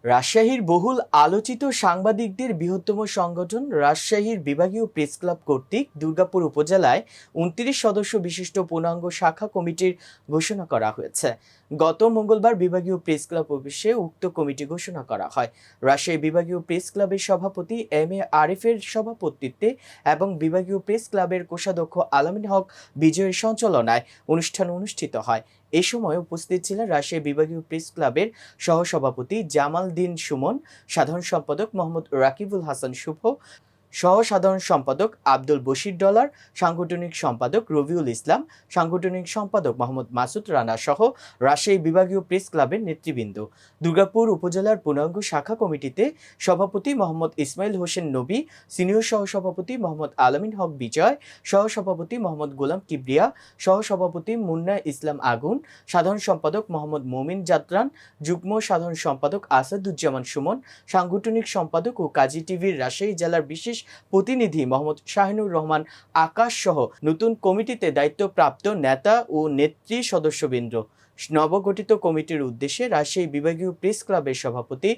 রাজশাহীর বহুল আলোচিত সাংবাদিকদের বৃহত্তম সংগঠন রাজশাহীর বিভাগীয় প্রেস ক্লাব কর্তৃক দুর্গাপুর উপজেলায় ২৯ সদস্য বিশিষ্ট পূর্ণাঙ্গ শাখা কমিটির ঘোষণা করা হয়েছে। গত মঙ্গলবার বিভাগীয় প্রেস ক্লাব অফিসে উক্ত কমিটি ঘোষণা করা হয়। রাজশাহী বিভাগীয় প্রেস ক্লাবের সভাপতি এম.এ. আরিফের সভাপতিত্বে এবং বিভাগীয় প্রেস ক্লাবের কোষাধ্যক্ষ আলামিন হক বিজয়ের সঞ্চালনায় অনুষ্ঠান অনুষ্ঠিত হয়। এ সময় উপস্থিত ছিলেন রাজশাহী বিভাগীয় প্রেস ক্লাবের সহসভাপতি জামাল দিন সুমন, সাধারণ সম্পাদক মোহাম্মদ রাকিবুল হাসান শুভ, সহ সাধারণ সম্পাদক আব্দুল বশির ডলার, সাংগঠনিক সম্পাদক রবিউল ইসলাম, সাংগঠনিক সম্পাদক মোহাম্মদ মাসুদ রানা সহ রাজশাহী বিভাগীয় প্রেস ক্লাবের নেতৃবৃন্দ। দুর্গাপুর উপজেলার পূর্ণাঙ্গ শাখা কমিটিতে সভাপতি মোহাম্মদ ইসমাইল হোসেন নবী, সিনিয়র সহসভাপতি মোহাম্মদ আলামিন হক বিজয়, সহসভাপতি মোহাম্মদ গোলাম কিবরিয়া, সহসভাপতি মুন্না ইসলাম আগুন, সাধারণ সম্পাদক মোহাম্মদ মমিন জাতরান, যুগ্ম সাধারণ সম্পাদক আসাদুজ্জামান সুমন, সাংগঠনিক সম্পাদক ও কাজী টিভির রাজশাহী জেলার বিশেষ প্রতিনিধি মোহাম্মদ শাহিনুর রহমান আকাশ সহ নতুন কমিটিতে দায়িত্বপ্রাপ্ত নেতা ও নেত্রী সদস্যবৃন্দ। নবগঠিত কমিটির উদ্দেশ্যে রাজশাহী বিভাগীয় প্রেস ক্লাবের সভাপতি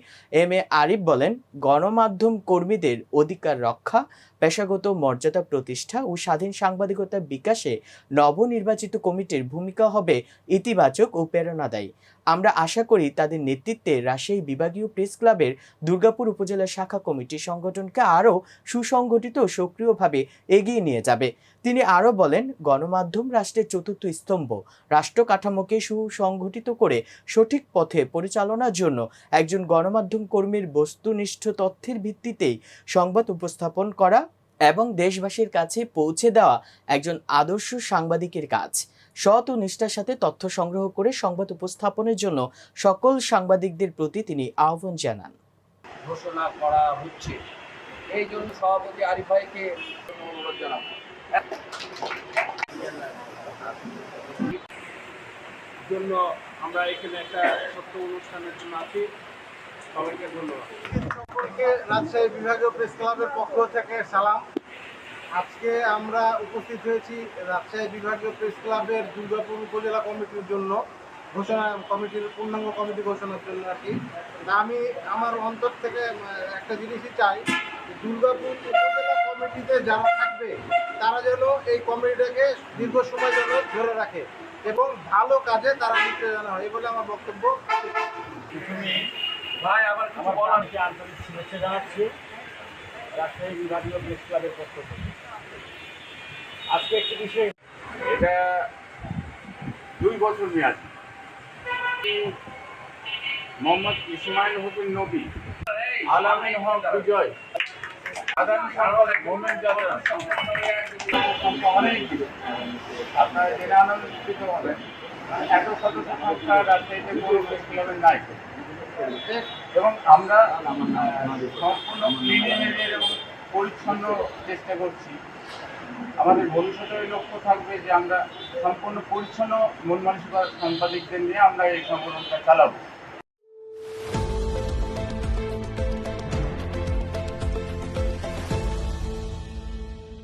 এম.এ. আরিফ বলেন, গণমাধ্যম কর্মীদের অধিকার রক্ষা, পেশাগত মর্যাদা প্রতিষ্ঠা ও স্বাধীন সাংবাদিকতার বিকাশে নবনির্বাচিত কমিটির ভূমিকা হবে ইতিবাচক ও প্রেরণাদায়ী। আমরা আশা করি তাদের নেতৃত্বে রাজশাহী বিভাগীয় প্রেস ক্লাবের দুর্গাপুর উপজেলা শাখা কমিটি সংগঠনকে আরও সুসংগঠিত ও সক্রিয়ভাবে এগিয়ে নিয়ে যাবে। তিনি আরও বলেন, গণমাধ্যম রাষ্ট্রের চতুর্থ স্তম্ভ। রাষ্ট্র কাঠামোকে সুসংগঠিত করে সঠিক পথে পরিচালনার জন্য একজন গণমাধ্যম কর্মীর বস্তুনিষ্ঠ তথ্যের ভিত্তিতেই সংবাদ উপস্থাপন করা এবং দেশবাসীর কাছে পৌঁছে দেওয়া একজন আদর্শ সাংবাদিকের কাজ। সৎ ও নিষ্ঠার সাথে তথ্য সংগ্রহ করে সংবাদ উপস্থাপনের জন্য সকল সাংবাদিকদের প্রতি তিনি আহ্বান জানান। ঘোষণা করা হচ্ছে, এই জন্য সভাপতি আরিফ ভাইকে অনুরোধ জানাবো। জন্য আমরা এখানে একটা ছোট্ট অনুষ্ঠানের জন্য আছি। সবাইকে ধন্যবাদ। সকলকে রাজশাহী বিভাগীয় প্রেস ক্লাবের পক্ষ থেকে সালাম। আজকে আমরা উপস্থিত হয়েছি রাজশাহী বিভাগীয় প্রেস ক্লাবের দুর্গাপুর উপজেলা কমিটির জন্য কমিটির পূর্ণাঙ্গ কমিটি ঘোষণার জন্য আর কি। আমি আমার অন্তর থেকে একটা জিনিসই চাই, দুর্গাপুর উপজেলা কমিটিতে যারা থাকবে তারা যেন এই কমিটিটাকে দীর্ঘ সময় যেন ধরে রাখে এবং ভালো কাজে তারা নির্দেশনা হয়, এই বলে আমার বক্তব্য। ভাই আবার কিছু বলার আন্তরিক শুভেচ্ছা জানাচ্ছি রাজশাহী বিভাগীয় প্রেস ক্লাবের পক্ষ থেকে। আজকে একটি বিষয়, এটা 2 বছর মেয়াদ। মোহাম্মদ ইসমাইল হোসেন নবী, আলামিন হক বিজয়, সাধারণ সম্পাদক মোমেন জাতরান। আপনারা জেনে আনন্দিত হবেন, এত সদস্য সংখ্যা রাজশাহীতে কোনো প্রেস ক্লাবের নাই এবং আমরা সম্পূর্ণ ক্লিনিংয়ের এবং পরিচ্ছন্ন চেষ্টা করছি। আমাদের ভবিষ্যতের লক্ষ্য থাকবে যে আমরা সম্পূর্ণ পরিচ্ছন্ন মন মানসিকতার সাংবাদিকদের নিয়ে আমরা এই সংগঠনটা চালাবো।